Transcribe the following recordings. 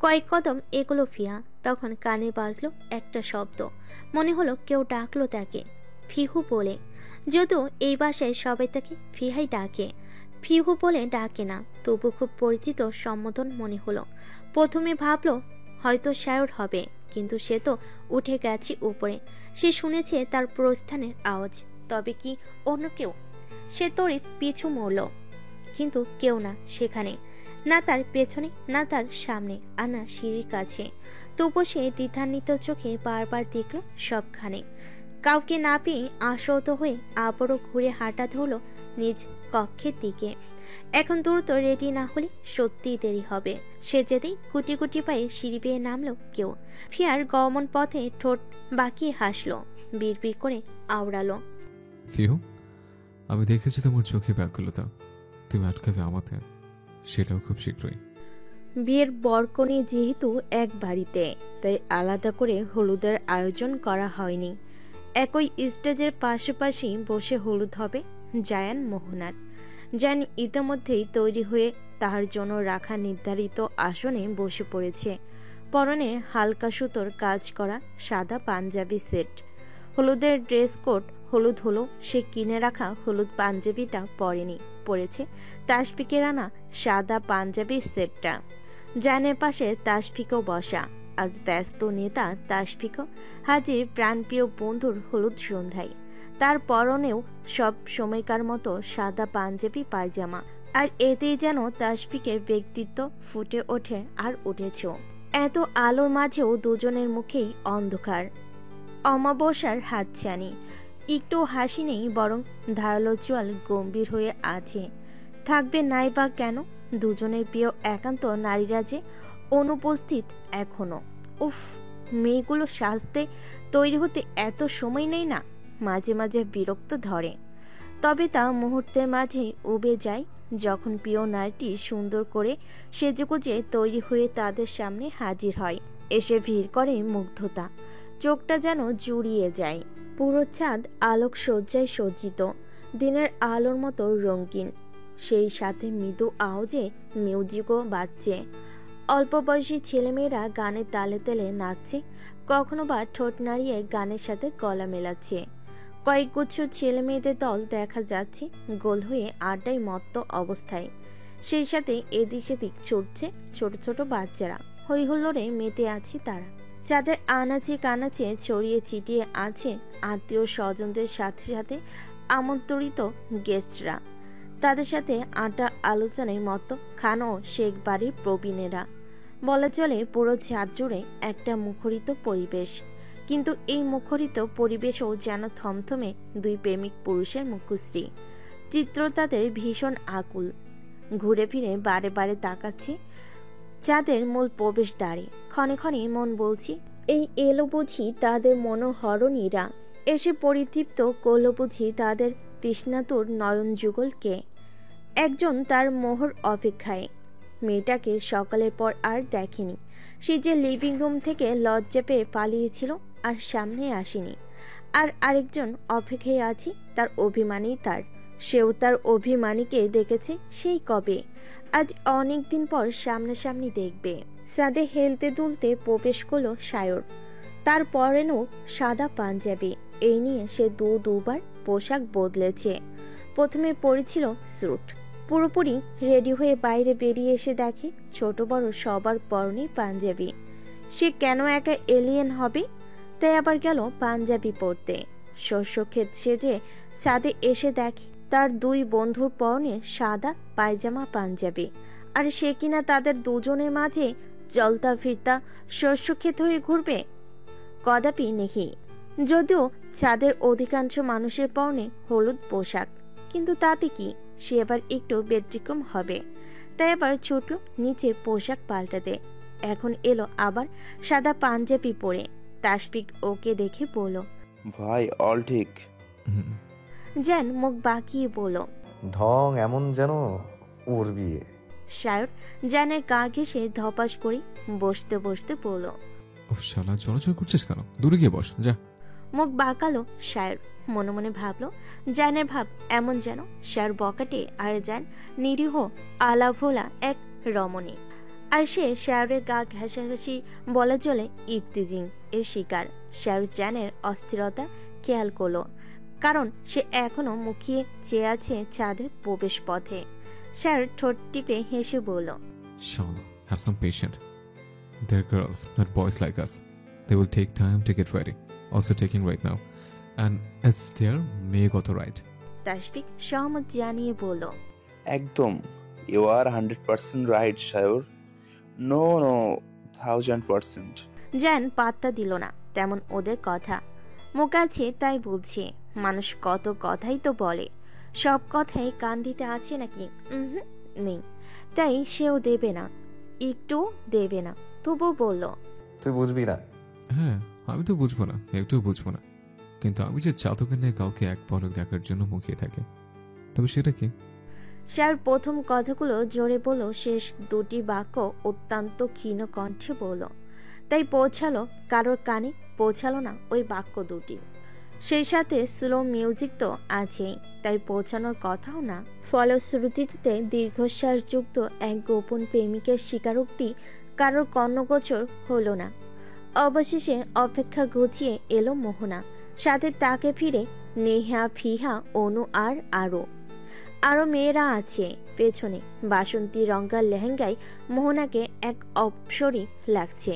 কয়েক কদম এগোলো ফিয়া। তখন কানে বাজলো একটা শব্দ। মনে হলো কেউ ডাকলো তাকে ফিহু বলে। যদিও এই বাসায় সবাই তাকে ফিহাই ডাকে, ফিহু বলে ডাকে না। তবু খুব পরিচিত সম্বোধন মনে হলো। প্রথমে ভাবলো হয়তো শায়র হবে, কিন্তু সে তো উঠে গেছে উপরে। সে শুনেছে তার প্রস্থানের আওয়াজ। তবে কি অন্য কেউ? সে তড়িৎ পিছু মরল, কিন্তু কেউ না সেখানে, না তার পেছনে, না তার সামনে, আর না সিঁড়ির কাছে। তবু সে দ্বিধান্বিত চোখে বারবার দেখল সবখানে। কাউকে না পেয়ে আশাহত হয়ে আবারও ঘুরে হাঁটা ধরল নিজ কক্ষের দিকে। এখন দ্রুত রেডি না হলে সত্যিই দেরি হবে। সে যেতেই গুটি গুটি পায়ে সিঁড়ি বেয়ে নামলো কেউ। ফিয়ার গমন পথে ঠোঁট বাঁকিয়ে হাসলো, বিড়বিড় করে আওড়ালো, ফিহু, আমি দেখেছি তোমার চোখে ব্যাকুলতা। তুমি আটকাবে আমাতে, সেটাও খুব শীঘ্রই। বিয়ের বরকনে যেহেতু এক বাড়িতে, তাই আলাদা করে হলুদের আয়োজন করা হয়নি। একই স্টেজের পাশাপাশি বসে হলুদ হবে জায়ান মোহনার। জায়ান ইতিমধ্যেই তৈরি হয়ে তাহার জন্য রাখা নির্ধারিত আসনে বসে পড়েছে। পরনে হালকা সুতোর কাজ করা সাদা পাঞ্জাবি সেট। হলুদের ড্রেস কোড হলুদ হলো, সে কিনে রাখা হলুদ পাঞ্জাবিটা পরেনি, পরেছে তাসফিকের আনা সাদা পাঞ্জাবির সেটটা। জায়ানের পাশে তাসফিকও বসা। আজ ব্যস্ত নেতা তাসফিকও হাজির প্রাণপ্রিয় বন্ধুর হলুদ সন্ধ্যায়। তার পরনেও সব সময়কার মতো সাদা পাঞ্জাবি পায়জামা, আর এতেই যেন তাসফিকের ব্যক্তিত্ব ফুটে ওঠে আর উঠেছেও। এত আলোর মাঝেও দুজনের মুখেই অন্ধকার, অমাবস্যার হাতছানি। একটু হাসি নেই, বরং ধারালো চোয়াল গম্ভীর হয়ে আছে। থাকবে নাই বা কেন? দুজনের প্রিয় একান্ত নারীরা যে অনুপস্থিত এখনো। উফ, মেয়েগুলো সাজতে তৈরি হতে এত সময় নেই না? মাঝে মাঝে বিরক্ত ধরে। তবে তা মুহূর্তের মাঝে উবে যায় যখন প্রিয় নারীটি সুন্দর করে সেজেগুজে তৈরি হয়ে তাদের সামনে হাজির হয়। এসে ভিড় করে মুগ্ধতা, চোখটা যেন জুড়িয়ে যায়। পুরো চাঁদ আলোক সজ্জায় সজ্জিত, দিনের আলোর মতো রঙিন। সেই সাথে মৃদু আওয়াজে মিউজিকও বাজছে। অল্প বয়সী ছেলেমেয়েরা গানের তালে তালে নাচছে, কখনো বা ঠোঁট নাড়িয়ে গানের সাথে গলা মেলাচ্ছে। কয়েকগুচ্ছ ছেলে মেয়েদের দল দেখা যাচ্ছে গোল হয়ে আড্ডায় মত্ত অবস্থায়। সেই সাথে এদিক সেদিক ছুটছে ছোট ছোট বাচ্চারা, হই হুল্লোড়ে মেতে আছে তারা। যাদের আনাচে কানাচে ছড়িয়ে ছিটিয়ে আছে আত্মীয় স্বজনদের সাথে সাথে আমন্ত্রিত গেস্টরা। তাদের সাথে আড্ডা আলোচনায় মত্ত খানও শেখ বাড়ির প্রবীণেরা। বলা চলে পুরো চাঁদ জুড়ে একটা মুখরিত পরিবেশ। কিন্তু এই মুখরিত পরিবেশও যেন থমথমে দুই প্রেমিক পুরুষের মুখশ্রী। চিত্র তাদের ভীষণ আকুল। ঘুরে ফিরে বারে বারে তাকাচ্ছে চাঁদের মূল প্রবেশ দ্বারে। ক্ষণে ক্ষণে মন বলছি, এই এলো বুঝি তাদের মনোহরণীরা, এসে পরিতৃপ্ত করল বুঝি তাদের তৃষ্ণাতুর নয়ন যুগলকে। একজন তার মোহর অপেক্ষায়। মেয়েটাকে সকালের পর আর দেখেনি। সে যে লিভিং রুম থেকে লজ্জা পেয়ে পালিয়েছিল আর সামনে আসেনি। আর আরেকজন অপেক্ষায় আছে তার অভিমানী তার। সেও তার অভিমানীকে দেখেছে সেই কবে। আজ অনেক দিন পর সামনাসামনি দেখবে। সাদে হেলতে দুলতে প্রবেশ করলো শায়র। তার পরেনও সাদা পাঞ্জাবি। এই নিয়ে সে দুবার পোশাক বদলেছে। প্রথমে পরেছিল স্যুট। পুরোপুরি রেডি হয়ে বাইরে বেরিয়ে এসে দেখে ছোট বড় সবার পরনে পাঞ্জাবি। সে কেন একা এলিয়েন হবে? তাই আবার গেল পাঞ্জাবি পরতে। শস্যক্ষেত সেজে ছাদে এসে দেখে তার দুই বন্ধুর পরনে সাদা পায়জামা পাঞ্জাবি, আর সে কিনা তাদের দুজনের মাঝে চলতা ফিরতা শস্যক্ষেত হয়ে ঘুরবে। কদাপি নেহি। যদিও ছাদের অধিকাংশ মানুষের পরনে হলুদ পোশাক, কিন্তু তাতে কি, সে এবার একটু ব্যতিক্রম হবে। তাই আবার ছুটল নিচের পোশাক পাল্টাতে। এখন এলো আবার সাদা পাঞ্জাবি পরে। তাসফিক ওকে দেখে বলল, ভাই অল ঠিক। জান মুখ বাঁকিয়ে বলল, ঢং এমন যেন ওর বিয়ে। শায়র জানের গা ঘেঁষে ধপাস করে বসতে বসতে বলল, ও শালা, চলাচল করছিস কেন? দূরে গিয়ে বস যা। মুখ বাঁকালো শায়র। মনে মনে ভাবলো জানের ভাব এমন যেন শায়র বকাটে আর জান নিরীহ আলাভোলা এক রমণী। আর সে শায়রের গা ঘেঁষাঘেঁষি বলা চলে ইফতিজিং এর শিকার। শায়র জানের অস্থিরতা খেয়াল করলো, কারণ সে এখনো মুখিয়ে চেয়ে আছে চাঁদের প্রবেশ পথে। শায়র ঠোঁট টিপে হেসে বলল, Shala, have some patience. They're girls, not boys like us. They will take time to get ready. Also taking right now. And it's their মেয়েগত right. Tasfiq সহমত জানিয়ে বলল, একদম, ইউ আর 100% রাইট শায়র। No no, 1000%। জান পাত্তা দিল না তেমন ওদের কথা। মুখ আছে তাই বলছে, মানুষ কত কথাই তো বলে, সব কথাই কান দিতে আছে নাকি? নেই। তাই সেও দেবে না, একটু দেবে না। তবু বলল, তুই বুঝবি না। হ্যাঁ, আমি তো বুঝবো না, একটুও বুঝবো না। কিন্তু আমি যে চাতকে নিয়ে কাউকে এক পলক দেখার জন্য মুখিয়ে থাকি, তবে সেটা কি? স্যার প্রথম কথাগুলো জোরে বলল, শেষ দুটি বাক্য অত্যন্ত ক্ষীণ কণ্ঠে বলল। তাই পৌঁছালো কারোর কানে, পৌঁছালো না ওই বাক্য দুটি। সেই সাথে স্লো মিউজিক তো আছেই, তাই পৌঁছানোর কথাও না। ফলশ্রুতিতে দীর্ঘশ্বাসযুক্ত এক গোপন প্রেমিকের স্বীকারোক্তি কারোর কর্ণগোচর হলো না। অবশেষে অপেক্ষা ঘুচিয়ে এলো মোহনা, সাথে তাকে ফিরে নেহা, ফিহা, অনু আর আরো মেয়েরা আছে পেছনে। বাসন্তী রঙা লেহেঙ্গায় মোহনাকে এক অপসরী লাগছে,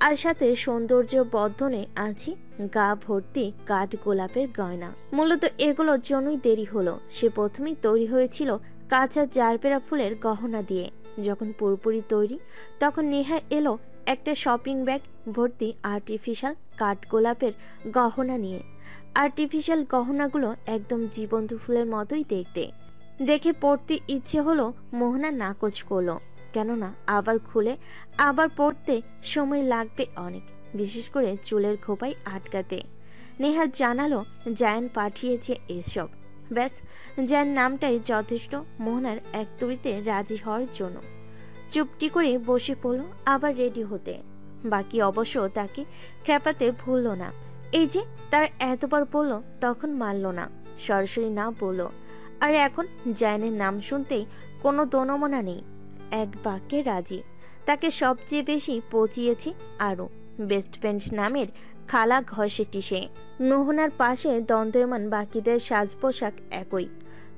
আর সাথে সৌন্দর্য বর্ধনে আছে গা ভর্তি কাঠ গোলাপের গয়না। মূলত এগুলোর জন্যই দেরি হলো। সে প্রথমেই তৈরি হয়েছিল কাঁচা জারবেরা ফুলের গহনা দিয়ে। যখন পুরোপুরি তৈরি, তখন নেহা এলো একটা শপিং ব্যাগ ভর্তি আর্টিফিশিয়াল কাঠ গোলাপের গহনা নিয়ে। আর্টিফিশিয়াল গহনাগুলো একদম জীবন্ত ফুলের মতোই দেখতে। দেখে পড়তে ইচ্ছে হলো, মোহনা নাকচ করলো, কেননা আবার খুলে আবার পড়তে সময় লাগবে অনেক, বিশেষ করে চুলের খোপায় আটকাতে। নেহা জানালো জায়ান পাঠিয়েছে এসব। ব্যাস, জায়ান নামটাই যথেষ্ট মোহনার এক তুড়িতে রাজি হওয়ার জন্য। চুপটি করে বসে পড়ল আবার রেডি হতে। বাকি অবশ্য তাকে খেপাতে ভুলল না। এই যে তার এতবার বলল, তখন মানল না, সরাসরি না বলল। আর এখন জায়ানের নাম শুনতেই কোনো দোনমনা নেই, এক বাক্যে রাজি। তাকে সবচেয়ে বেশি পচিয়েছে আরও বেস্ট ফ্রেন্ড নামের খালা ঘষেটি সে। মোহনার পাশে দ্বন্দ্বমান বাকিদের সাজ পোশাক একই,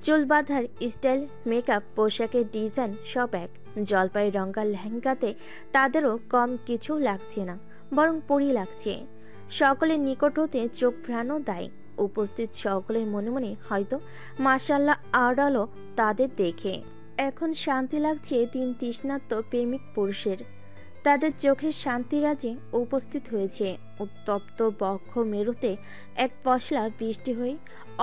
চুল বাঁধার স্টাইল, মেকআপ, পোশাকের ডিজাইন সব এক। জলপাই রঙা লেহেঙ্গাতে তাদেরও কম কিছু লাগছে না, বরং পরি লাগছে। সকলের নিকট হতে চোখ ফেরানো দায়। উপস্থিত সকলের মনে মনে হয়তো মাশাল্লাহ আড়ালো তাদের দেখে। এখন শান্তি লাগছে তিন তৃষ্ণার্ত প্রেমিক পুরুষের। তাদের চোখের শান্তিরাজে উপস্থিত হয়েছে। উত্তপ্ত বক্ষ মেরুতে এক পশলা বৃষ্টি হয়ে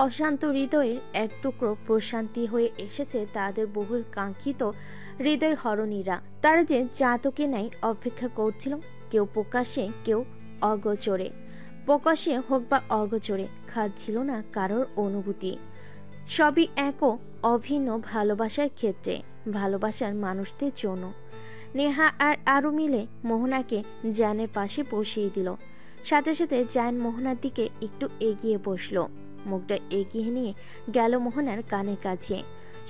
অশান্ত হৃদয়ের এক টুকরো প্রশান্তি হয়ে এসেছে তাদের বহুল কাঙ্ক্ষিত হৃদয় হরণীরা। তারা যে জাতকে নাই অপেক্ষা করছিল, কেউ প্রকাশ্যে কেউ অগোচরে। প্রকাশ্যে হোক বা অগোচরে খাচ্ছিল না কারোর অনুভূতি। সবই একও অভিন্ন ভালোবাসার ক্ষেত্রে, ভালোবাসার মানুষদের জন্য। নেহা আর আরও মিলে মোহনাকে জায়ানের পাশে বসিয়ে দিল। সাথে সাথে জায়ান মোহনার দিকে একটু এগিয়ে বসলো, মুখটা এগিয়ে নিয়ে গেল মোহনার কানের কাছে।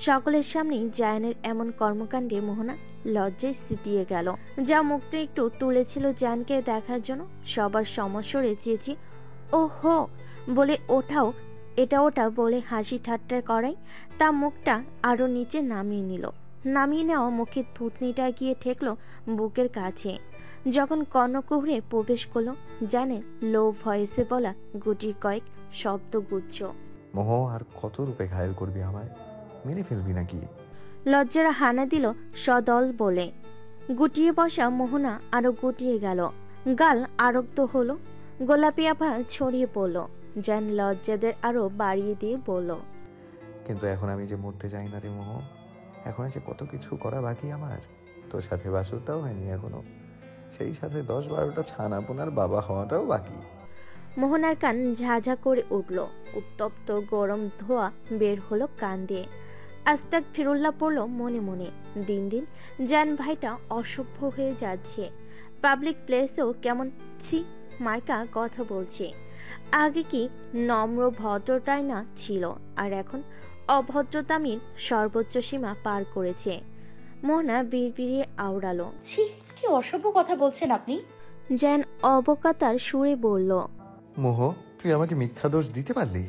সকলের সামনেই জায়ানের এমন কর্মকাণ্ডে মোহনা লজ্জায় সিটিয়ে গেল। যা মুখটা একটু তুলেছিল জায়ানকে দেখার জন্য, সবার সমস্যরে চেয়েছি ও হো বলে ওঠাও, এটা ওটা বলে হাসি ঠাট্টা করাই তা মুখটা আরো নিচে নামিয়ে নিল। নামিয়ে নেওয়া মুখে থুতনিটা গিয়ে ঠেকলো বুকের কাছে। যখন কর্ণকুহরে প্রবেশ করলো, জানে লো ভয়েসে বলা গুটি কয়েক শব্দগুচ্ছ। মোহ, আর কত রূপে ঘায়েল করবি আমায়? মেরে ফেলবি নাকি? লজ্জারা হানা দিল সদল বলে। গুটিয়ে বসা মোহনা আরো গুটিয়ে গেল, গাল আরক্ত হলো, গোলাপি আভা ছড়িয়ে পড়ল। জান লজ্জাদের আরো বাড়িয়ে দিয়ে বলল, কিন্তু এখন আমি যে মরতে চাই না রে মোহ। এখন আছে কত কিছু করা বাকি আমার। তোর সাথে বাসরটাও হয়নি এখনো, সেই সাথে 10-12টা ছানা পোনার বাবা হওয়াটাও বাকি। মোহনার কান ঝাঝা করে উঠল, উত্তপ্ত গরম ধোয়া বের হলো কান দিয়ে। আস্তাক ফিরুল্লাহ পড়ল মনে মনে। দিন দিন জান ভাইটা অসভ্য হয়ে যাচ্ছে। পাবলিক প্লেসেও কেমন ছি মার্কা কথা বলছে। আগে কি নম্র ভদ্রতাই না ছিল, আর এখন অভদ্রতামির সর্বোচ্চ সীমা পার করেছে। মোহনা বিড়বিড়িয়ে আওড়ালো। ছি, কি অসভ্য কথা বলছেন আপনি। জায়ান অবকাতার সুরে বলল। মোহ, তুই আমাকে মিথ্যা দোষ দিতে পারলি?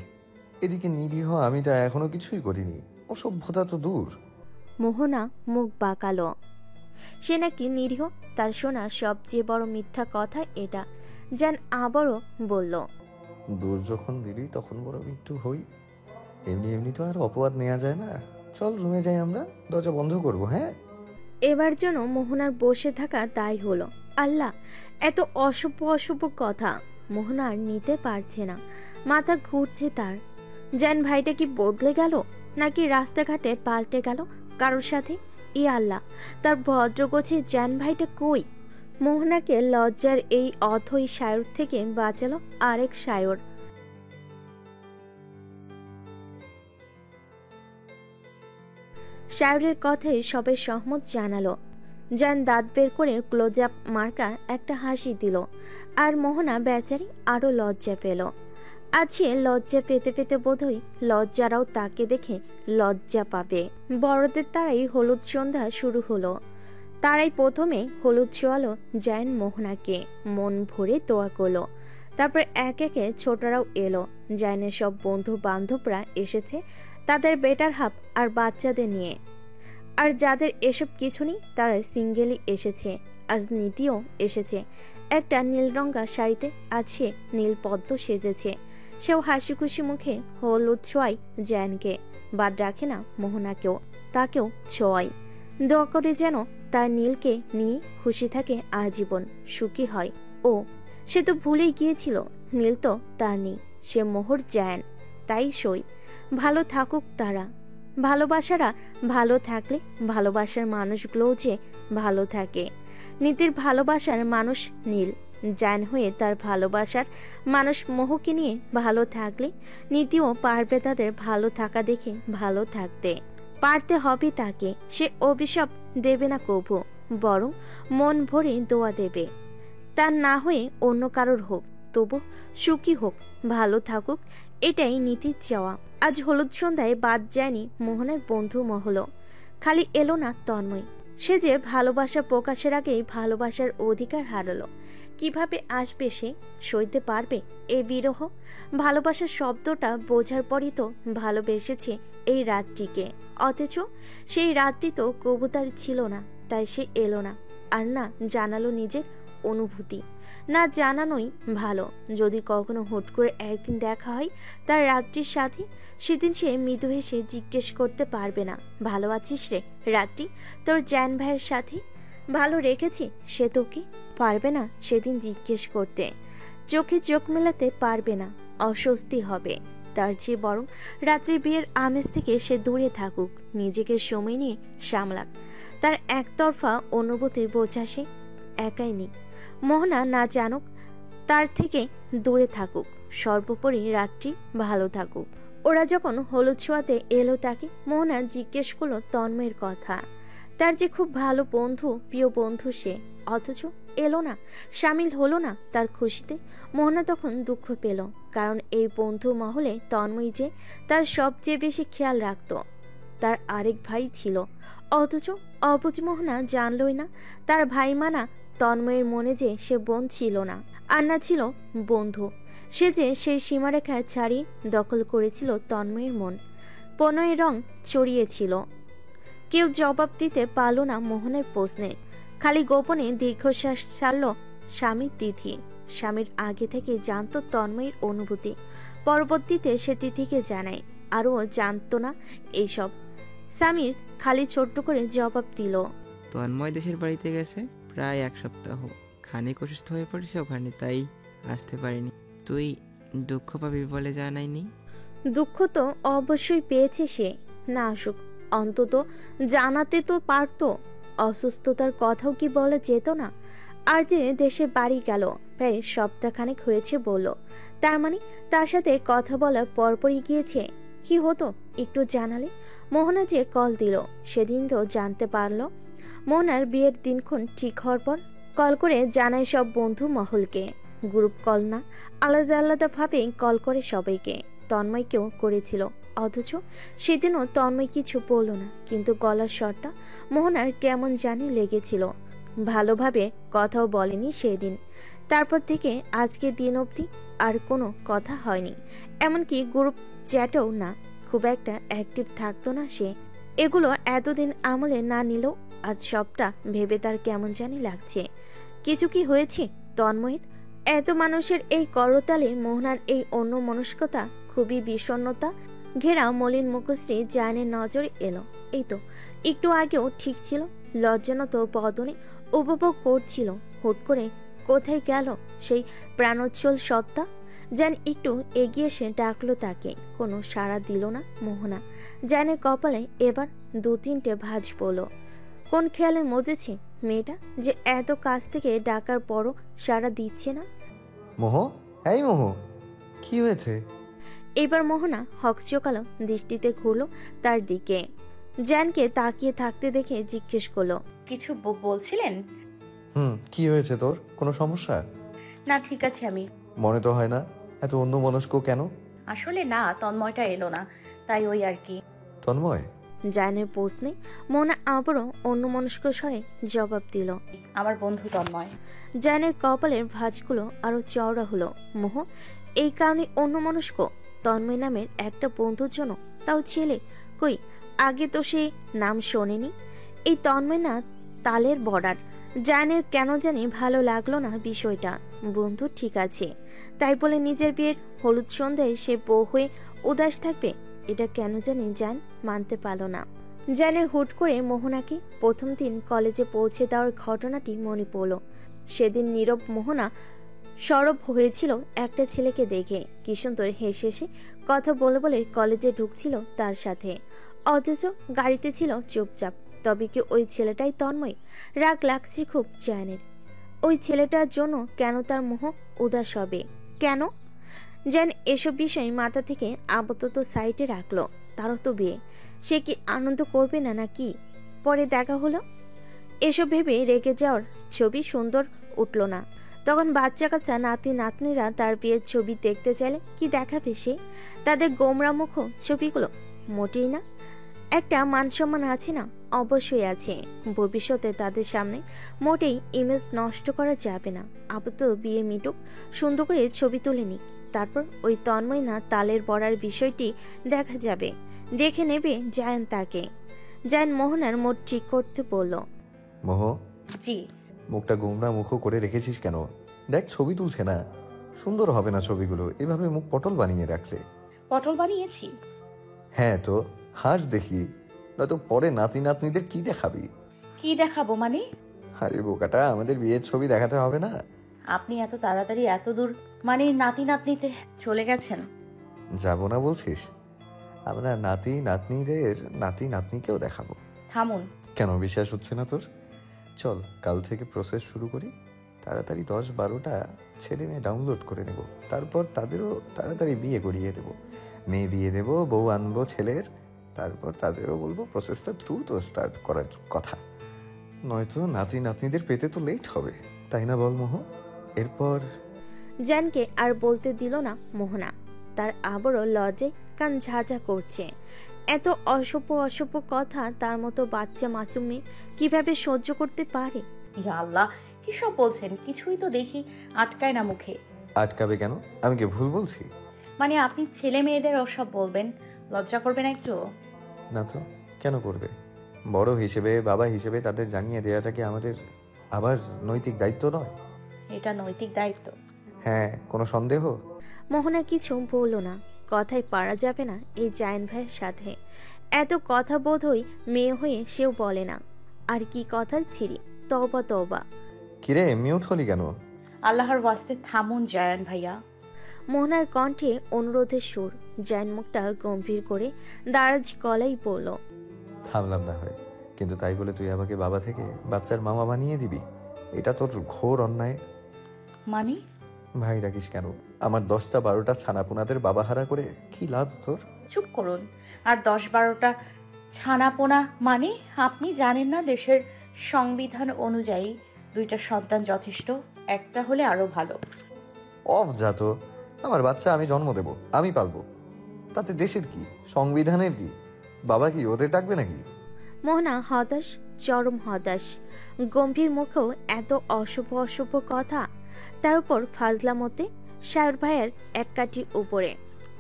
এদিকে নিরীহ আমি তা এখনো কিছুই করিনি। অসভ্যতা তো দূর। মোহনা মুখ বাঁকালো। সে নাকি নিরীহ, তার শোনা সবচেয়ে বড় মিথ্যা কথা এটা। জায়ান আবারও বলল। দোষ যখন দিলি তখন বড় একটু হই। এমনি এমনি তো আর অপবাদ নেওয়া যায় না। চল রুমে যাই, আমরা দরজা বন্ধ করবো। হ্যাঁ, এবার যেন মোহনার বসে থাকা তাই হলো। আল্লাহ, এত অসভ্য অসভ্য কথা মোহনা আর নিতে পারছে না, মাথা ঘুরছে তার। জান ভাইটা কি বদলে গেল, নাকি রাস্তাঘাটে পাল্টে গেল কারোর সাথে? ই আল্লাহ, তার ভদ্রগোছে জান ভাইটা কই? মোহনাকে লজ্জার এই অথই সায়র থেকে বাঁচালো আরেক সায়র। সায়রের কথায় সবাই সহমত জানালো। জান দাঁত বের করে ক্লোজ আপ মার্কা একটা হাসি দিল, আর মোহনা বেচারি আরো লজ্জা পেল। আজ সে লজ্জা পেতে পেতে বোধহয় লজ্জারাও তাকে দেখে লজ্জা পাবে। বড়দের তারাই হলুদ সন্ধ্যা শুরু হলো। তারাই প্রথমে হলুদ ছোঁয়ালো জায়ান মোহনাকে, মন ভরে দোয়া করলো। তারপর এক একে ছোটরাও এলো। জায়ানের সব বন্ধু বান্ধবরা এসেছে তাদের বেটার হাফ আর বাচ্চাদের নিয়ে। আর যাদের এসব কিছু নেই তারা সিঙ্গেলই এসেছে। আজ নীতিও এসেছে একটা নীল রঙা শাড়িতে, আজ সে নীল পদ্ম সেজেছে। সেও হাসি খুশি মুখে হলুদ ছোঁয়াই জায়ানকে, বাদ রাখে না মোহনাকেও, তাকেও ছোঁয়াই। দোয়া করে যেন তার নীলকে নিয়ে খুশি থাকে আজীবন, সুখী হয় ও। সে তো ভুলেই গিয়েছিল নীল তো তার নেই, সে মোহর জায়ান। তাই সই, ভালো থাকুক তারা। ভালোবাসারা ভালো থাকলে ভালোবাসার মানুষগুলোও যে ভালো থাকে। নীতির ভালোবাসার মানুষ নীল, জায়ান হয়ে তার ভালোবাসার মানুষ মোহকে নিয়ে ভালো থাকলে নীতিও পারবে তাদের ভালো থাকা দেখে ভালো থাকতে। পারতে হবে তাকে, সে অভিশাপ দেবে না কভু, বরং মন ভরে দোয়া দেবে। তার না হয়ে অন্য কারোর হোক, তবু সুখী হোক, ভালো থাকুক, এটাই নীতির চাওয়া। আজ হলুদ সন্ধ্যায় বাদ যায়নি মোহনের বন্ধু মহলও। খালি এলো না তন্ময়, সে যে ভালোবাসা প্রকাশের আগেই ভালোবাসার অধিকার হারালো। কিভাবে আসবে সে, সইতে পারবে এ বিরহ? ভালোবাসার শব্দটা বোঝার পরই তো ভালোবেসেছে এই রাতটিকে, অথচ সেই রাতটি তো কবুতার ছিল না, তাই সে এলো না, আর না জানালো নিজের অনুভূতি। না জানানোই ভালো। যদি কখনো হুট করে একদিন দেখা হয় তার রাত্রির সাথে, সেদিন সে মৃদু হেসে জিজ্ঞেস করতে পারবে না, ভালো আছিস রে রাত্রি, তোর জ্যান ভাইয়ের সাথে ভালো রেখেছি সে তোকে? পারবে না সেদিন জিজ্ঞেস করতে, চোখে চোখ মেলাতে পারবে না, অস্বস্তি হবে। তার চেয়ে বরং রাত্রির বিয়ের আমেজ থেকে সে দূরে থাকুক, নিজেকে সময় নিয়ে সামলাক। তার একতরফা অনুভূতির বোঝা সে একাই নেই। মোহনা না জানুক, তার থেকে দূরে থাকুক, সর্বোপরি রাত্রি ভালো থাকুক। ওরা যখন হলুদ ছোঁয়াতে এলো তাকে, মোহনা জিজ্ঞেস করলো তন্ময়ের কথা। তার যে খুব ভালো বন্ধু, প্রিয় বন্ধু সে, অথচ এলো না, সামিল হলো না তার খুশিতে। মোহনা তখন দুঃখ পেল, কারণ এই বন্ধু মহলে তন্ময় যে তার সবচেয়ে বেশি খেয়াল রাখত। তার আরেক ভাই ছিল, অথচ অবুঝ মোহনা জানলই না তার ভাই মানা তন্ময়ের মনে যে সে বোন ছিল না, আর না ছিল বন্ধু। সে যে সেই সীমারেখা ছাড়িয়ে দখল করেছিল তন্ময়ের মন, প্রণয়ের রং ছড়িয়েছিল। কেউ জবাব দিতে পারল না মোহনের প্রশ্নে, খালি গোপনে দীর্ঘশ্বাস ছাড়ল স্বামীর তিথি। স্বামীর আগে থেকে জানত তন্ময়ের অনুভূতি, পরবর্তীতে সে তিথিকে জানায়, আরও জানত না এইসব। স্বামীর খালি ছোট্ট করে জবাব দিল, তন্ময় দেশের বাড়িতে গেছে প্রায় 1 সপ্তাহ, খানিক অসুস্থ হয়ে পড়েছে ওখানে, তাই আসতে পারিনি। তুই দুঃখ পাবি বলে জানাইনি? দুঃখ তো অবশ্যই পেয়েছে সে, না আসুক অন্তত জানাতে তো পারতো। অসুস্থতার কথাও কি বলা যেত না? আর যে দেশে বাড়ি গেল প্রায় সপ্তাহখানেক হয়েছে বলল, তার মানে তার সাথে কথা বলার পরপরই গিয়েছে। কি হতো একটু জানালে? মোহনা যে কল দিল সেদিন তো জানতে পারলো। মোহনার বিয়ের দিনক্ষণ ঠিক হওয়ার পর কল করে জানায় সব বন্ধু মহলকে। গ্রুপ কল না, আলাদা আলাদা ভাবে কল করে সবাইকে। তন্ময়কেও করেছিল, অথচ সেদিনও তন্ময় কিছু বলল না, কিন্তু গলার স্বরটা মোহনার কেমন জানি লেগেছিল। ভালোভাবে কথাও বলেনি সেদিন। তারপর থেকে আজকে দিন অবধি আর কোনো কথা হয়নি, এমনকি গ্রুপ চ্যাটও না। খুব একটা অ্যাক্টিভ থাকতো না সে। এগুলো এতদিন আমলে না নিলেও আজ সবটা ভেবে তার কেমন জানি লাগছে। কিছু কি হয়েছে তন্ময়ের? এত মানুষের এই করতালে মোহনার এই অন্যমনস্কতা, খুবই বিষণ্ণতা ঘেরা মলিন মুখশ্রী জায়ানের নজরে এলো। এই তো একটু আগেও ঠিক ছিল, লজ্জানত বদনে উপভোগ করছিল। হুট করে কোথায় গেল সেই প্রাণোচ্ছল সত্তা? জান একটু এগিয়ে এসে ডাকলো তাকে, কোনো সাড়া দিল না মোহনা। জানের কপালে এবার 2-3টে ভাঁজ পড়ল। কোন খেয়ালে মজেছে মেয়েটা যে এত কাছ থেকে ডাকার পরও সাড়া দিচ্ছে না? মোহ, এই মোহ, কি হয়েছে? এবার মোহনা হকচকালো দৃষ্টিতে ঘুরল তার দিকে। জানকে তাকিয়ে থাকতে দেখে জিজ্ঞেস করলো, কিছু বলছিলেন? কি হয়েছে তোর? কোনো সমস্যা? না, ঠিক আছে আমি। মনে তো হয় না। এত অন্যমনস্ক কেন? আসলে না, তন্ময়টা এলো না, তাই ওই আর কি। তন্ময়? জানের প্রশ্নে মোহনা আবারও অন্যমনস্ক স্বরে জবাব দিল, আমার বন্ধু তন্ময়। জানের কপালের ভাঁজগুলো আরো চওড়া হলো। মোহ এই কারণে অন্যমনস্ক? তন্ময় নামের একটা বন্ধুর জন্য, তাও ছেলে? কই আগে তো সে নাম শোনেনি। এই তন্ময় না তালের বর্ডার। জানের কেন জানি ভালো লাগলো না বিষয়টা। বন্ধু ঠিক আছে, তাই বলে নিজের বিয়ের হলুদ সন্ধ্যায় সে বউ হয়ে উদাস থাকবে, এটা কেন জানি জান মানতে পারল না। জানের হুট করে মোহনাকে প্রথম দিন কলেজে পৌঁছে দেওয়ার ঘটনাটি মনে পড়ল। সেদিন নীরব মোহনা সরব হয়েছিল একটা ছেলেকে দেখে। কি সুন্দর হেসে হেসে কথা বলে বলে কলেজে ঢুকছিল তার সাথে, অথচ গাড়িতে ছিল চুপচাপ। তবে কি ওই ছেলেটাই তন্ময়? রাগ লাগছে খুব জানের। ওই ছেলেটার জন্য কেন তার মোহ উদাস হবে? কেন? জান এসব বিষয় মাথা থেকে আপাতত সাইডে রাখলো। তারও তো বিয়ে, সে কি আনন্দ করবে না নাকি? পরে দেখা হলো। এসব ভেবে রেগে যাওয়ার ছবি সুন্দর উঠল না। তখন বাচ্চা কাচ্চা নাতি নাতনিরা তার বিয়ের ছবি দেখতে চাইলে কি দেখাবে সে? তাদের গোমরা মুখ ছবিগুলো? মোটেই না। একটা মান সম্মান আছে না? অবশ্যই আছে। ভবিষ্যতে তাদের সামনে মোটেই ইমেজ নষ্ট করা যাবে না। আপাতত বিয়ে মিটুক, সুন্দর করে ছবি তুলে নিক, তারপর ওই তন্ময় না তালের বড়ার বিষয়টি দেখা যাবে। দেখে নেবে জায়ান তাকে। জায়ান মোহনার মুড ঠিক করতে বলল, মোহ, জি। মুখটা গোমরা মুখো করে রেখেছিস কেন? দেখ, ছবি তুলছে না, সুন্দর হবে না ছবিগুলো এভাবে মুখ পটল বানিয়ে রাখলে। পটল বানিয়েছি? হ্যাঁ তো, হাস দেখি, নয়তো পরে নাতি নাতনিদের কি দেখাবি? কি দেখাবো মানে? আরে বোকাটা, আমাদের বিয়ের ছবি দেখাতে হবে না? আপনি এত তাড়াতাড়ি এত দূর মানে নাতি নাতনিতে চলে গেছেন? যাব না বলছিস? আমরা নাতি নাতনিদের নাতি নাতনিকেও দেখাবো। থামুন। কেন বিশ্বাস হচ্ছে না তোর? চল কাল থেকে প্রসেস শুরু করি। তাড়াতাড়ি 10-12টা ছেলে মেয়ে ডাউনলোড করে নেব, তারপর তাদেরও তাড়াতাড়ি বিয়ে করিয়ে দেব। মেয়ে বিয়ে দেব, বউ আনবো ছেলের, তারপর তাদেরও বলবো প্রসেসটা দ্রুত স্টার্ট করার কথা। নয়তো নাতি নাতনিদের পেতে তো লেট হবে, তাই না বল মোহ? এরপর জানকে আর বলতে দিল না মোহনা। তার আবারও লজ্জায় কান ঝাঁঝা করছে। এত অসভ্য কথা তার মতো বাচ্চা মাসুম মেয়ে কিভাবে সহ্য করতে পারে? ইয়া আল্লাহ, কি সব বলছেন? কিছুই তো দেখি আটকায় না মুখে। আটকাবে কেন? আমি কি ভুল বলছি? মানে আপনি ছেলে মেয়েদের ওসব বলবেন, লজ্জা করবেন একটু? না তো, কেন করবে? বড় হিসেবে, বাবা হিসেবে তাদের জানিয়ে দেওয়াটা কি আমাদের আবার নৈতিক দায়িত্ব নয়? এটা নৈতিক দায়িত্ব। হ্যাঁ, কোনো সন্দেহ? মোহনা কিছু বলল না। কথায় পারা যাবে না এই জায়ান ভাইয়ের সাথে। এত কথা বোধহয় মেয়ে হয়ে সেও বলে না। আর কি কথার ছিরি, তওবা তওবা। কিরে, মিউট হলি কেন? আল্লাহর ওয়াস্তে থামুন জায়ান ভাইয়া। মোহনার কণ্ঠে অনুরোধের সুর। জায়ান মুখটা গম্ভীর করে দারাজ গলায় বলল, থামলাম না হয়, কিন্তু তাই বলে তুই আমাকে বাবা থেকে বাচ্চার মামা বানিয়ে দিবি? এটা তোর ঘোর অন্যায়। মানে? ভাই রাখিস কেন? আমার 10টা-12টা ছানাপোনাদের বাবা হারা করে কি লাভ তোর? চুপ করুন। আর 10-12টা ছানাপোনা মানে? আপনি জানেন না দেশের সংবিধান অনুযায়ী 2টা সন্তান যথেষ্ট, একটা হলে আরো ভালো। অফ যা তো, আমার বাচ্চা আমি জন্ম দেব, আমি পালবো। তাতে দেশের কি, সংবিধানের কি? বাবা কি ওদের ডাকবে নাকি? মোহনা হতাশ, চরম হতাশ। গম্ভীর মুখেও এত অশুভ অশুভ কথা, তার উপর ফাজলামতে শায়র ভাইয়ের এক কাঠির উপরে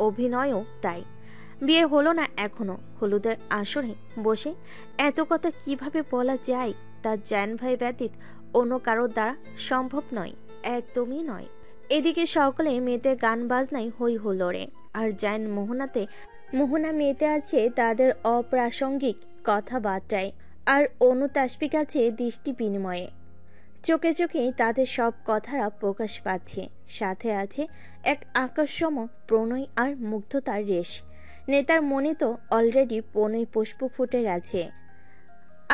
অভিনয়ও তাই। বিয়ে হলো না এখনো, হলুদের আসরে বসে এত কথা কিভাবে বলা যায় তা জায়ান ভাই ব্যতীত অন্য কারোর দ্বারা সম্ভব নয়, একদমই নয়। এদিকে সকলে মেয়েদের গান বাজনায় হই হলো রে, আর জায়ান মোহনা মেয়েতে আছে তাদের অপ্রাসঙ্গিক কথাবার্তায়, আর অনু তাসফিক আছে দৃষ্টি বিনিময়ে। চোখে চোখে তাদের সব কথারা প্রকাশ পাচ্ছে, সাথে আছে এক আকাশসম প্রণয় আর মুগ্ধতার রেশ। নেতার মনে তো অলরেডি প্রণয় পুষ্প ফুটে গেছে,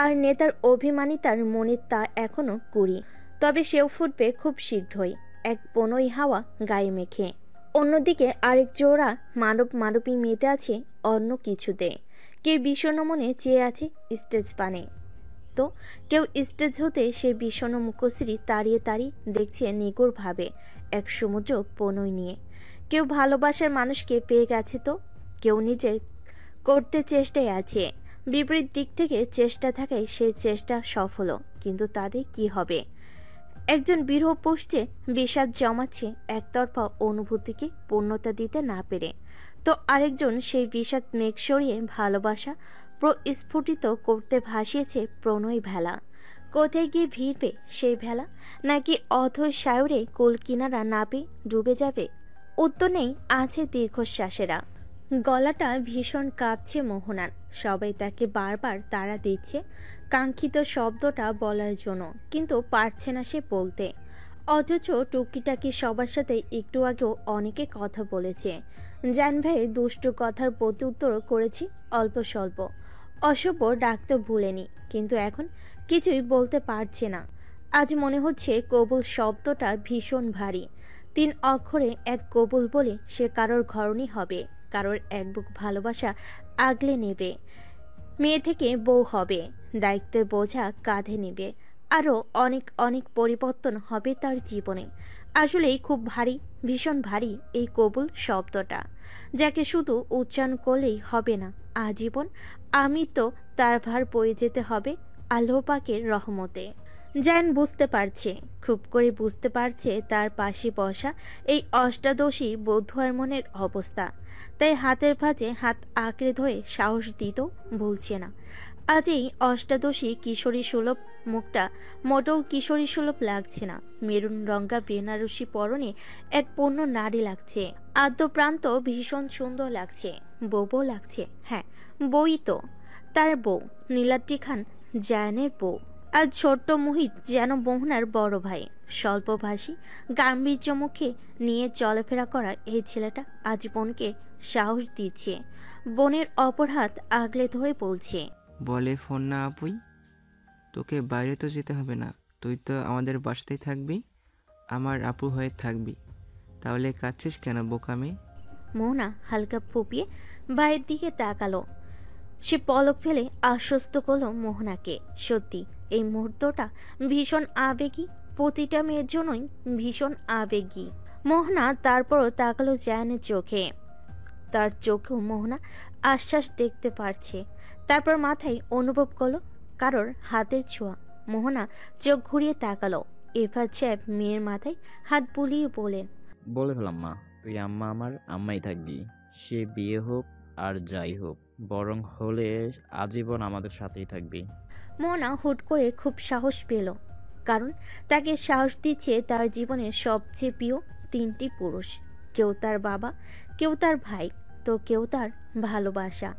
আর নেতার অভিমানিতার মনে তা এখনো কুড়ি, তবে সেও ফুটবে খুব শীঘ্রই, এক প্রণয় হাওয়া গায়ে মেখে। অন্যদিকে আরেক জোড়া মানবী মেতে আছে অন্য কিছুতে। কে বিষণ্ণ মনে চেয়ে আছে স্টেজ পানে, তো কেউ স্টেজ হতে সে বিষণ্ণ মুখশ্রী তাড়িয়ে তাড়িয়ে দেখছে নিগুড়ভাবে এক সমুদ্র প্রণয় নিয়ে। কেউ ভালোবাসার মানুষকে পেয়ে গেছে, তো কেউ নিজের করতে চেষ্টায় আছে। বিপরীত দিক থেকে চেষ্টা থাকায় সেই চেষ্টা সফল, কিন্তু তাদের কি হবে? একজন বিরহ পুষছে, বিষাদ জমাচ্ছে একতরফা অনুভূতিকে পূর্ণতা দিতে না পেরে, তো আরেকজন সেই বিষাদ মেঘ সরিয়ে ভালোবাসা প্রস্ফুটিত করতে ভাসিয়েছে প্রণয় ভেলা। কোথায় গিয়ে ভিড়বে সেই ভেলা? নাকি অথৈ সায়রে কুল কিনারা না পেয়ে ডুবে যাবে? উত্তর নেই, আছে দীর্ঘশ্বাসেরা। গলাটা ভীষণ কাঁপছে মোহনার, সবাই তাকে বারবার তাড়া দিচ্ছে কাঙ্ক্ষিত শব্দটা বলার জন্য, কিন্তু পারছে না সে বলতে। অথচ টুকিটাকি সবার সাথে একটু আগেও অনেকে কথা বলেছে। জান ভাই দুষ্টু কথার প্রত্যুত্তর করেছি অল্প স্বল্প, অসভ্য ডাকতে ভুলেনি, কিন্তু এখন কিছুই বলতে পারছে না। আজ মনে হচ্ছে কবুল শব্দটা ভীষণ ভারী। 3 অক্ষরে এক কবুল বলে সে কারোর ঘরণী হবে, কারোর এক বুক ভালোবাসা আগলে নেবে, মেয়ে থেকে বউ হবে, দায়িত্বের বোঝা কাঁধে নেবে, আরও অনেক অনেক পরিবর্তন হবে তার জীবনে। আসলেই খুব ভারী, ভীষণ ভারী এই কবুল শব্দটা, যাকে শুধু উচ্চারণ করলেই হবে না, আজীবন আমি তো তার ভার বয়ে যেতে হবে আল্লাহ পাকের রহমতে। জায়ান বুঝতে পারছে, খুব করে বুঝতে পারছে তার পাশে বসা এই অষ্টাদশী বধূয়ার মনের অবস্থা, তাই হাতের ভাঁজে হাত আঁকড়ে ধরে সাহস দিতেও ভুলছে না। আজ এই অষ্টাদশী কিশোরী সুলভ মুখটা মোটেও কিশোরী সুলভ লাগছে না। মেরুন রঙা বেনারসি পরনে এক পূর্ণ নারী লাগছে, আদ্যপ্রান্ত ভীষণ সুন্দর লাগছে, বউ লাগছে। হ্যাঁ, বই তো, তার বউ, নীলাদ্রি খান জায়ানের বউ। আজ ছোট্ট মোহিত যেন মোহনার বড় ভাই, স্বল্পভাষী গাম্ভীর্য মুখে নিয়ে চলাফেরা করা এই ছেলেটা আজ বোনকে সাহস দিচ্ছে, বোনের অপর হাত আগলে ধরে বলছে, বলে ফোন না আপুই, তোকে বাইরে তো যেতে হবে না, তুই তো আমাদের বাসাতেই থাকবি, আমার আপু হয়ে থাকবি, তাহলে কাঁদছিস কেন বোকামে? মোহনা হালকা ফুপিয়ে ভাইয়ের দিকে তাকালো। সে পলক ফেলে আশ্বস্ত করলো মোহনাকে। সত্যি এই মুহূর্তটা ভীষণ আবেগী, প্রতিটা মেয়ের জন্যই ভীষণ আবেগী। মোহনা তারপরও তাকালো জায়ানের চোখে, তার চোখেও মোহনা আশ্বাস দেখতে পারছে। তারপর মাথায় অনুভব করলো কারোর হাতের ছোঁয়া। মোহনা চোখ ঘুরিয়ে তাকালো। ইরফাত সাহেব মেয়ের মাথায় হাত বুলিয়ে বলেন, বলে ফেলাম মা, তুই আম্মা আমার আম্মাই থাকবি, সে বিয়ে হোক আর যাই হোক, বরং হলে আজীবন আমাদের সাথেই থাকবি। মোহনা হুট করে খুব সাহস পেল, কারণ তাকে সাহস দিচ্ছে তার জীবনের সবচেয়ে প্রিয় 3টি পুরুষ। কেউ তার বাবা, কেউ তার ভাই, তো কেউ তার ভালোবাসা,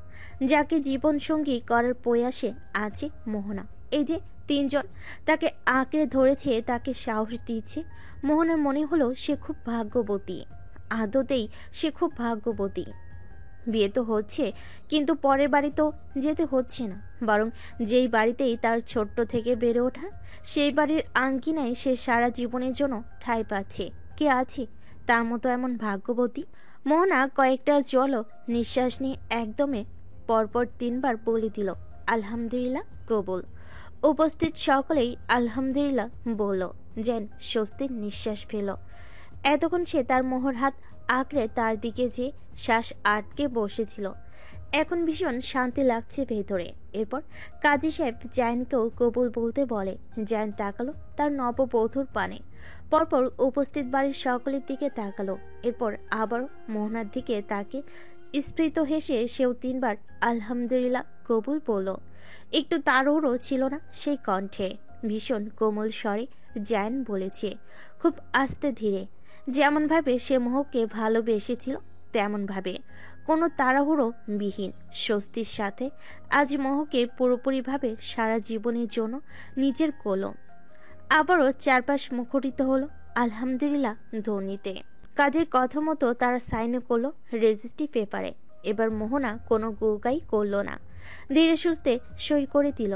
যাকে জীবনসঙ্গী করার প্রয়াসে আছে মোহনা। এই যে 3 জন তাকে আঁকড়ে ধরেছে, তাকে সাহস দিচ্ছে। মোহনার মনে হলো সে খুব ভাগ্যবতী, আদতেই সে খুব ভাগ্যবতী। বিয়ে তো হচ্ছে, কিন্তু পরের বাড়ি তো যেতে হচ্ছে না, বরং যেই বাড়িতেই তার ছোট্ট থেকে বেড়ে ওঠা, সেই বাড়ির আঙ্গিনায় সে সারা জীবনের জন্য ঠাঁই পাচ্ছে। কে আছে তার মতো এমন ভাগ্যবতী? মোহনা কয়েকটা জলও নিঃশ্বাস নিয়ে একদমে পরপর 3 বার বলে দিল, আলহামদুলিল্লাহ কবুল। উপস্থিত সকলেই আলহামদুলিল্লাহ বলল, যেন স্বস্তির নিঃশ্বাস ফেল। এতক্ষণ সে তার মোহর হাত আঁকড়ে তার দিকে যে শ্বাস আটকে বসেছিল। এখন ভীষণ শান্তি লাগছে ভেতরে। এরপর কাজী সাহেব জায়ানকেও কবুল বলতে বলে। জায়ান তাকালো তার নববধূর পানে, পরপর উপস্থিত বাড়ির সকলের দিকে তাকালো, এরপর আবারও মোহনার দিকে তাকে স্ফীত হেসে সেও 3 বার আলহামদুলিল্লাহ কবুল বলল। একটু তাড়াহুড়ো ছিল না সেই কণ্ঠে। ভীষণ কোমল স্বরে জায়ান বলেছে, খুব আস্তে ধীরে, যেমনভাবে সে মোহকে ভালোবেসেছিল তেমনভাবে, কোনো তাড়াহুড়ো বিহীন, স্বস্তির সাথে আজ মোহকে পুরোপুরিভাবে সারা জীবনের জন্য নিজের করলো। আবারও চারপাশ মুখরিত হলো আলহামদুলিল্লাহ ধ্বনিতে। কাজের কথা মতো তারা সাইন করলো রেজিস্ট্রি পেপারে। এবার মোহনা কোনো গোগাই করলো না, ধীরে সুস্থে সই করে দিল।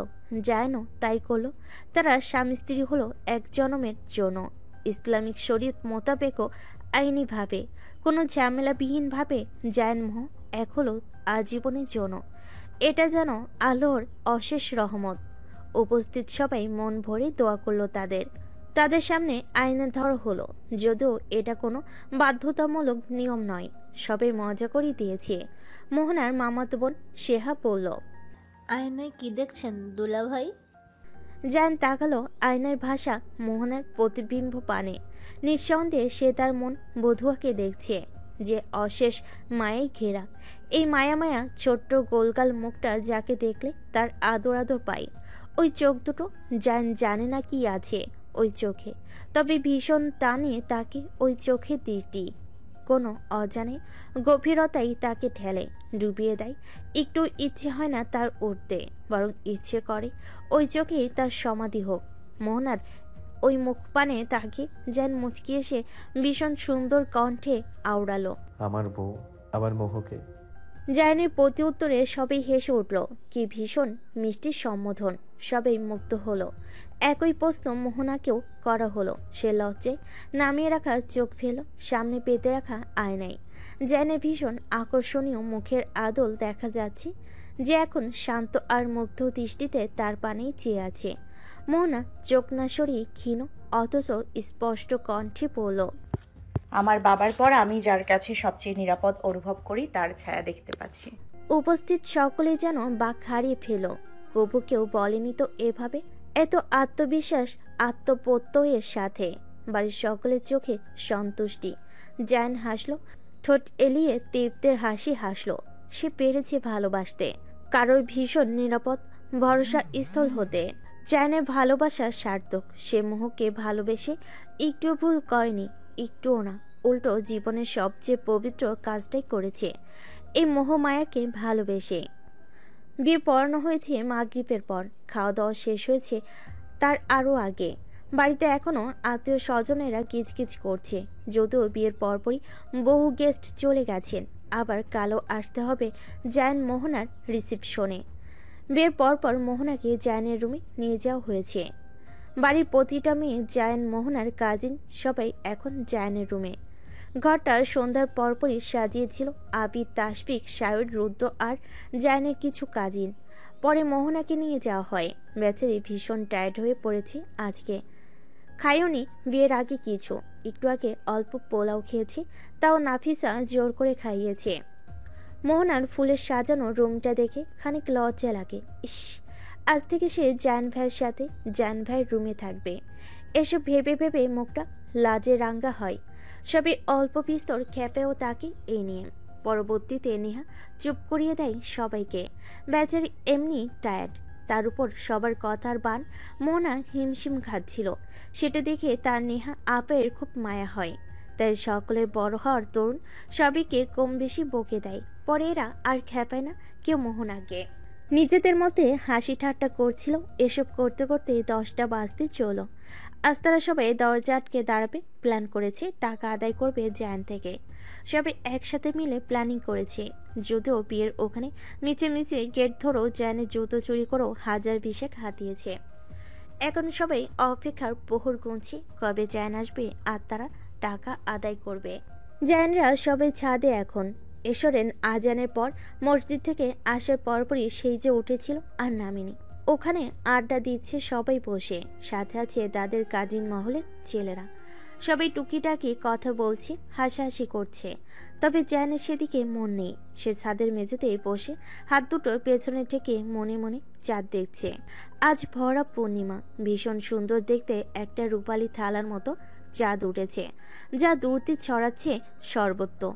জায়ানও তাই করলো। তারা স্বামী স্ত্রী হলো এক জনমের জন্য, ইসলামিক শরীয়ত মোতাবেকও আইনিভাবে, কোনো ঝামেলাবিহীনভাবে জায়ান মোহ এক হলো আজীবনের জন্য। এটা যেন আল্লাহর অশেষ রহমত। উপস্থিত সবাই মন ভরে দোয়া করলো তাদের সামনে আইনের ধর হলো, যদিও এটা কোনো বাধ্যতামূলক নিয়ম নয়। সবাই মজা করে দিয়েছে। মোহনার মামাতো বোন শেহা বলল, আয়নায় কি দেখছেন দুলা ভাই? জায়ান তাকালো আয়নার ভাষা মোহনার প্রতিবিম্ব পানে। নিঃসন্দেহে সে তার মন বধুয়াকে দেখছে, যে অশেষ মায়ায় ঘেরা। এই মায়া মায়া ছোট্ট গোলগাল মুখটা যাকে দেখলে তার আদর আদর পায়। ওই চোখ দুটো জায়ান জানে না কি আছে ওই চোখে, তবে ভীষণ টানে তাকে ওই চোখের দৃষ্টি। কোনো অজানে গভীরতাই তাকে ঠেলে, ডুবিয়ে দেয়। একটু ইচ্ছে হয় না তার উঠতে, বরং ইচ্ছে করে ওই চোখেই তার সমাধি হোক। মোহনার ওই মুখপানে তাকে যেন মুচকি এসে ভীষণ সুন্দর কণ্ঠে আওড়ালো, আমার বউ আমার মোহকে। জায়ানের প্রতি উত্তরে সবাই হেসে উঠল। কি ভীষণ মিষ্টি সম্বোধন। সবাই মুগ্ধ হলো। একই প্রশ্ন মোহনাকেও করা হলো। সে লজ্জায় নামিয়ে রাখা চোখ ফেল সামনে পেতে রাখা আয়নায়। জায়ানের ভীষণ আকর্ষণীয় মুখের আদল দেখা যাচ্ছে, যে এখন শান্ত আর মুগ্ধ দৃষ্টিতে তার পানেই চেয়ে আছে। মোহনা চোখ না সরিয়ে ক্ষীণ অথচ স্পষ্ট কণ্ঠে বলল, আমার বাবার পর আমি যার কাছে সবচেয়ে নিরাপদ অনুভব করি তার ছায়া দেখতে পাচ্ছি। উপস্থিত সকলে যেন বাক হারিয়ে ফেল। কবু কেউ বলেনি তো এভাবে, এত আত্মবিশ্বাস আত্মপ্রত্যয়ের সাথে। বাড়ির সকলের চোখে সন্তুষ্টি। জায়ান হাসলো, ঠোঁট এলিয়ে তৃপ্তের হাসি হাসলো। সে পেরেছে ভালোবাসতে, কারোর ভীষণ নিরাপদ ভরসা স্থল হতে। জায়ানের ভালোবাসা সার্থক। সে মোহকে ভালোবেসে একটু ভুল করেনি, একটুও না। উল্টো জীবনের সবচেয়ে পবিত্র কাজটাই করেছে, এই মোহমায়াকে ভালোবেসে। বিয়ে পড়ানো হয়েছে মাগরিবের পর। খাওয়া দাওয়া শেষ হয়েছে তার আরও আগে। বাড়িতে এখনও আত্মীয় স্বজনেরা কিচকিচ করছে, যদিও বিয়ের পরপরই বহু গেস্ট চলে গেছেন। আবার কালও আসতে হবে জায়ান মোহনার রিসিপশনে। বিয়ের পরপর মোহনাকে জায়ানের রুমে নিয়ে যাওয়া হয়েছে। বাড়ির প্রতিটা মেয়ে জায়ান মোহনার কাজিন সবাই এখন জায়ানের রুমে। ঘরটা সন্ধ্যার পরপরই সাজিয়েছিল আবিদ, তাসফিক, সায়র, রুদ্র আর জায়ানের কিছু কাজিন। পরে মোহনাকে নিয়ে যাওয়া হয়। বেচারি ভীষণ টায়ার্ড হয়ে পড়েছে আজকে। খায়ওনি বিয়ের আগে কিছু, একটু আগে অল্প পোলাও খেয়েছে, তাও নাফিসা জোর করে খাইয়েছে। মোহনার ফুলের সাজানো রুমটা দেখে খানিক লজ্জা লাগে। ইস, আজ থেকে সে জায়ান ভাইয়ের সাথে জায়ান ভাইয়ের রুমে থাকবে। এসব ভেবে ভেবে মুখটা লাজে রাঙ্গা হয়। সবে অল্প বিস্তর খেপেও তাকে এই নিয়ে। পরবর্তীতে নেহা চুপ করিয়ে দেয় সবাইকে। বেচারি এমনি টায়ার্ড, তার উপর সবার কথার বান মোহনা হিমশিম খাচ্ছিল। সেটা দেখে তার নেহা আপায়ের খুব মায়া হয়। তাই সকলের বড় হওয়ার তরুণ সবাইকে কম বেশি বকে দেয়। পরে এরা আর খেপায় না কেউ মোহনাকে। নিজেদের মধ্যে হাসি ঠাট্টা করছিল। এসব করতে করতে 10টা বাজতে চলো। আজ তারা সবাই দরজা আটকে দাঁড়াবে প্ল্যান করেছে, টাকা আদায় করবে জায়ান থেকে। সবাই একসাথে মিলে প্ল্যানিং করেছে। যদিও বিয়ের ওখানে মিছে মিছে গেট ধরো জায়ানের জুতো চুরি করেও হাজার বিশেক হাতিয়েছে। এখন সবাই অপেক্ষার প্রহর গুনছে কবে জায়ান আসবে আর তারা টাকা আদায় করবে। জায়ানরা সবাই ছাদে এখন। এসরেন আজানের পর মসজিদ থেকে আসার পরপরই সেই যে উঠেছিল আর নামেনি। ওখানে আড্ডা দিচ্ছে সবাই বসে, সাথে আছে তাদের কাজিন মহলের ছেলেরা। সবাই টুকিটাকি কথা বলছে, হাসাহাসি করছে। তবে জায়ানের সেদিকে মন নেই। সে ছাদের মেঝেতে বসে হাত দুটো পেছনে ঠেকে মনে মনে চাঁদ দেখছে। আজ ভরা পূর্ণিমা, ভীষণ সুন্দর দেখতে একটা রূপালী থালার মতো চাঁদ উঠেছে, যা দূরতে ছড়াচ্ছে সর্বত্র।